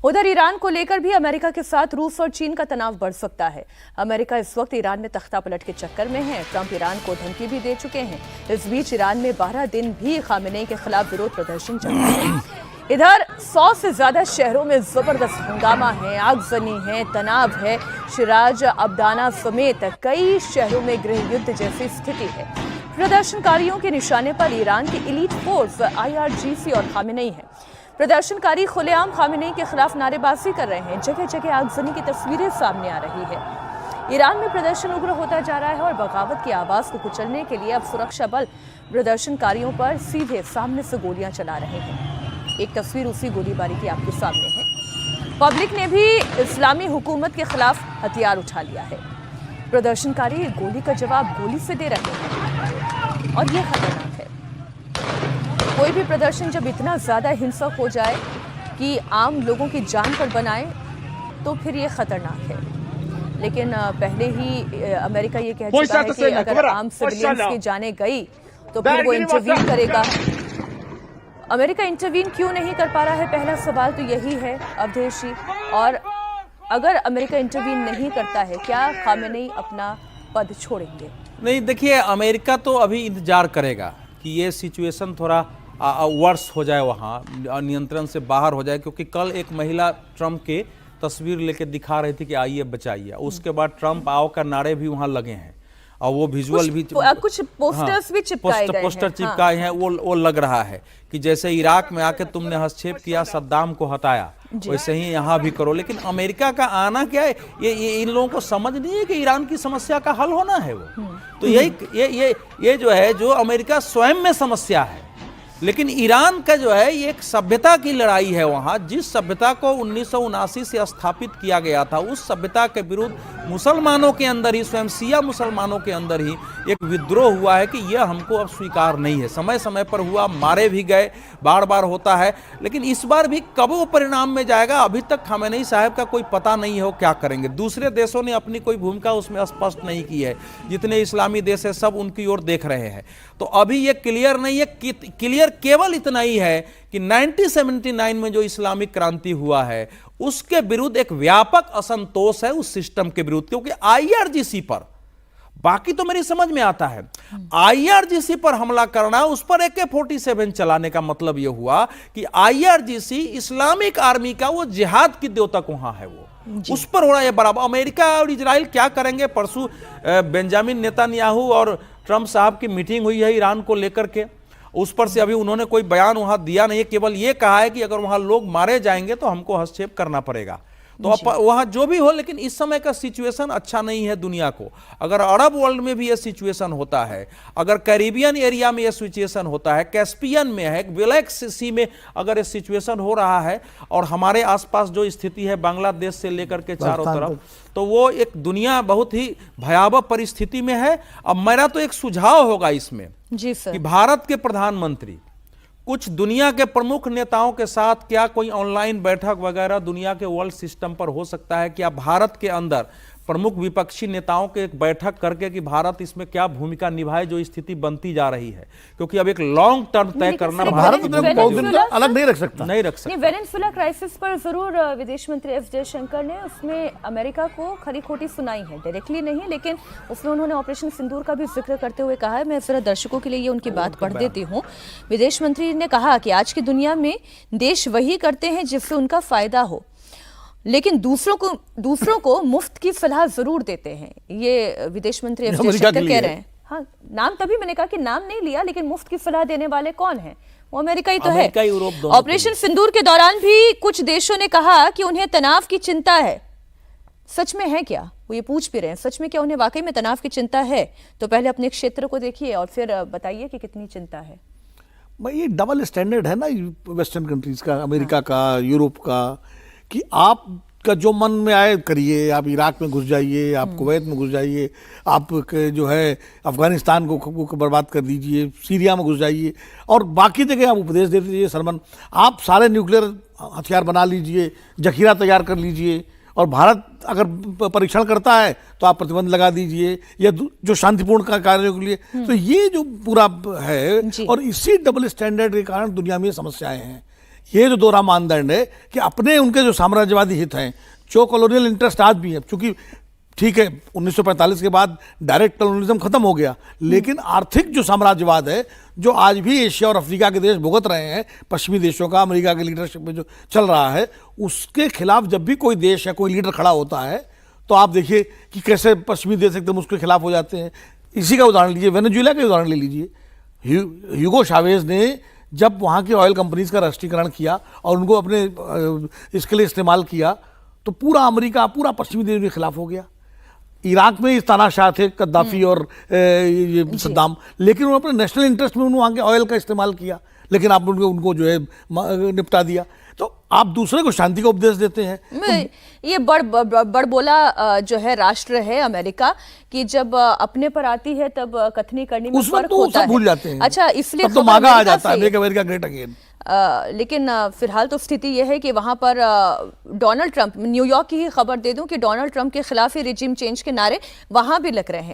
उधर ईरान को लेकर भी अमेरिका के साथ रूस और चीन का तनाव बढ़ सकता है। अमेरिका इस वक्त ईरान में तख्ता पलट के चक्कर में है। ट्रंप ईरान को धमकी भी दे चुके हैं। इस बीच ईरान में 12 दिन भी खामेनेई के खिलाफ विरोध प्रदर्शन चल रहे हैं। इधर 100 से ज्यादा शहरों में जबरदस्त हंगामा है, आगजनी है, तनाव है। शिराज, अब्दाना समेत कई शहरों में गृह युद्ध जैसी स्थिति है। प्रदर्शनकारियों के निशाने पर ईरान की एलीट फोर्स IRGC और खामेनेई है। प्रदर्शनकारी खुलेआम खामेनेई के खिलाफ नारेबाजी कर रहे हैं। जगह जगह आगजनी की तस्वीरें सामने आ रही है। ईरान में प्रदर्शन उग्र होता जा रहा है और बगावत की आवाज को कुचलने के लिए अब सुरक्षा बल प्रदर्शनकारियों पर सीधे सामने से गोलियां चला रहे हैं। एक तस्वीर उसी गोलीबारी की आपके सामने है। पब्लिक ने भी इस्लामी हुकूमत के खिलाफ हथियार उठा लिया है। प्रदर्शनकारी गोली का जवाब गोली से दे रहे हैं और यह खतरनाक है। कोई भी प्रदर्शन जब इतना ज्यादा हिंसक हो जाए कि आम लोगों की जान पर बनाए तो फिर ये खतरनाक है। लेकिन पहले ही अमेरिका ये कह चुका है कि अगर आम सिविलियंस की जानें गई तो फिर वो इंटरवीन करेगा। अमेरिका इंटरवीन क्यों नहीं कर पा रहा है, पहला सवाल तो यही है अवधेश जी। और अगर अमेरिका इंटरवीन नहीं करता है, क्या खामेनेई अपना पद छोड़ेंगे? नहीं, देखिए, अमेरिका तो अभी इंतजार करेगा कि ये सिचुएशन थोड़ा वर्स हो जाए, वहाँ नियंत्रण से बाहर हो जाए। क्योंकि कल एक महिला ट्रंप के तस्वीर लेके दिखा रही थी कि आइए बचाइए। उसके बाद ट्रंप आओ का नारे भी वहाँ लगे हैं और वो विजुअल भी कुछ पोस्टर्स भी चिपकाए गए हैं। पोस्टर चिपकाए हैं। वो लग रहा है कि जैसे इराक में आके तुमने हस्तक्षेप किया, सद्दाम को हटाया, वैसे ही यहाँ भी करो। लेकिन अमेरिका का आना क्या है, ये इन लोगों को समझ नहीं है कि ईरान की समस्या का हल होना है वो। तो यही ये जो है, जो अमेरिका स्वयं में समस्या है। लेकिन ईरान का जो है, ये एक सभ्यता की लड़ाई है। वहाँ जिस सभ्यता को 1979 से स्थापित किया गया था, उस सभ्यता के विरुद्ध मुसलमानों के अंदर ही, स्वयं शिया मुसलमानों के अंदर ही एक विद्रोह हुआ है कि यह हमको अब स्वीकार नहीं है। समय समय पर हुआ, मारे भी गए, बार बार होता है। लेकिन इस बार भी कब वो परिणाम में जाएगा, अभी तक खामेनेई साहब का कोई पता नहीं है वो क्या करेंगे। दूसरे देशों ने अपनी कोई भूमिका उसमें स्पष्ट नहीं की है। जितने इस्लामी देश है सब उनकी ओर देख रहे हैं। तो अभी ये क्लियर नहीं है। क्लियर केवल इतना ही है कि 1979 में जो इस्लामिक क्रांति हुआ है उसके विरुद्ध एक व्यापक असंतोष है उस सिस्टम के विरुद्ध। क्योंकि IRGC पर, बाकी तो मेरी समझ में आता है, IRGC पर हमला करना, उस पर AK-47 चलाने का मतलब यह हुआ कि IRGC इस्लामिक आर्मी का वो जिहाद की द्योतक वहां है, वो उस पर हो रहा है बराबर। अमेरिका और इजराइल क्या करेंगे? परसों बेंजामिन नेतन्याहू और ट्रंप साहब की मीटिंग हुई है ईरान को लेकर के। उस पर से अभी उन्होंने कोई बयान वहां दिया नहीं है। केवल ये कहा है कि अगर वहां लोग मारे जाएंगे तो हमको हस्तक्षेप करना पड़ेगा। तो वहां जो भी हो, लेकिन इस समय का सिचुएशन अच्छा नहीं है दुनिया को। अगर अरब वर्ल्ड में भी ये सिचुएशन होता है, अगर कैरिबियन एरिया में ये सिचुएशन होता है, कैस्पियन में है, ब्लैक सी में अगर ये सिचुएशन हो रहा है, और हमारे आसपास जो स्थिति है बांग्लादेश से लेकर के चारों तरफ, तो वो एक दुनिया बहुत ही भयावह परिस्थिति में है। अब मेरा तो एक सुझाव होगा इसमें जी सर, कि भारत के प्रधानमंत्री कुछ दुनिया के प्रमुख नेताओं के साथ क्या कोई ऑनलाइन बैठक वगैरह दुनिया के वर्ल्ड सिस्टम पर हो सकता है? क्या भारत के अंदर प्रमुख विपक्षी नेताओं के एक बैठक करके कि भारत इसमें क्या भूमिका निभाए, जो स्थिति बनती जा रही है? क्योंकि अब एक लॉन्ग टर्म तय करना भारत अलग नहीं रख सकता। वेनेजुएला क्राइसिस पर जरूर विदेश मंत्री एस जयशंकर ने उसमें अमेरिका को खरी खोटी सुनाई है, डायरेक्टली नहीं, लेकिन उसमें उन्होंने ऑपरेशन सिंदूर का भी जिक्र करते हुए कहा है। मैं जरा दर्शकों के लिए ये उनकी बात पढ़ देती हूँ। विदेश मंत्री ने कहा कि आज की दुनिया में देश वही करते हैं जिससे उनका फायदा हो, लेकिन दूसरों को मुफ्त की सलाह जरूर देते हैं। ये विदेश मंत्री एस जयशंकर कह रहे हैं। हाँ, नाम तभी मैंने कहा कि नाम नहीं लिया, लेकिन मुफ्त की सलाह देने वाले कौन हैं? वो अमेरिका ही तो है। ऑपरेशन सिंदूर के दौरान भी कुछ देशों ने कहा कि उन्हें तनाव की चिंता है। सच में है क्या? वो ये पूछ भी रहे हैं, सच में क्या उन्हें वाकई में तनाव की चिंता है? तो पहले अपने क्षेत्र को देखिए और फिर बताइए कि कितनी चिंता है। भाई, ये डबल स्टैंडर्ड है ना वेस्टर्न कंट्रीज का, अमेरिका का, यूरोप का, कि आप का जो मन में आए करिए। आप इराक में घुस जाइए, आप कुवैत में घुस जाइए, आप जो है अफगानिस्तान को बर्बाद कर दीजिए, सीरिया में घुस जाइए, और बाकी जगह आप उपदेश दे दीजिए। सरमन, आप सारे न्यूक्लियर हथियार बना लीजिए, जखीरा तैयार कर लीजिए, और भारत अगर परीक्षण करता है तो आप प्रतिबंध लगा दीजिए, या जो शांतिपूर्ण का कार्यों के लिए। तो ये जो पूरा है, और इसी डबल स्टैंडर्ड के कारण दुनिया में समस्याएं हैं। ये जो दोहरा मानदंड है कि अपने उनके जो साम्राज्यवादी हित हैं, जो कॉलोनियल इंटरेस्ट आज भी है, क्योंकि ठीक है 1945 के बाद डायरेक्ट कॉलोनियलिज्म खत्म हो गया, लेकिन आर्थिक जो साम्राज्यवाद है जो आज भी एशिया और अफ्रीका के देश भुगत रहे हैं, पश्चिमी देशों का अमेरिका के लीडरशिप में जो चल रहा है, उसके खिलाफ जब भी कोई देश या कोई लीडर खड़ा होता है तो आप देखिए कि कैसे पश्चिमी देश एकदम उसके खिलाफ हो जाते हैं। इसी का उदाहरण लीजिए, वेनेजुएला का उदाहरण ले लीजिए। ह्यूगो चावेज ने जब वहाँ की ऑयल कंपनीज का राष्ट्रीयकरण किया और उनको अपने इसके लिए इस्तेमाल किया तो पूरा अमेरिका, पूरा पश्चिमी देश के खिलाफ हो गया। इराक में इस तानाशाह थे कद्दाफी और ये सद्दाम, लेकिन उन्होंने अपने नेशनल इंटरेस्ट में उन्होंने वहाँ के ऑयल का इस्तेमाल किया, लेकिन आप उनको जो है निपटा दिया। तो आप दूसरे को शांति का उपदेश देते हैं। ये बड़बोला जो है राष्ट्र है अमेरिका की, जब अपने पर आती है तब कथनी करनी में उस वक्त फर्क तो होता सब है। भूल जाते हैं। अच्छा, इसलिए तब तो खबर मागा आ अमेरिका जाता है, से- मेक अमेरिका ग्रेट अगेन। लेकिन फिलहाल तो स्थिति यह है कि वहां पर डोनाल्ड ट्रंप, न्यूयॉर्क की ही खबर दे दूं कि डोनाल्ड ट्रंप के खिलाफ ही रिजीम चेंज के नारे वहां भी लग रहे हैं।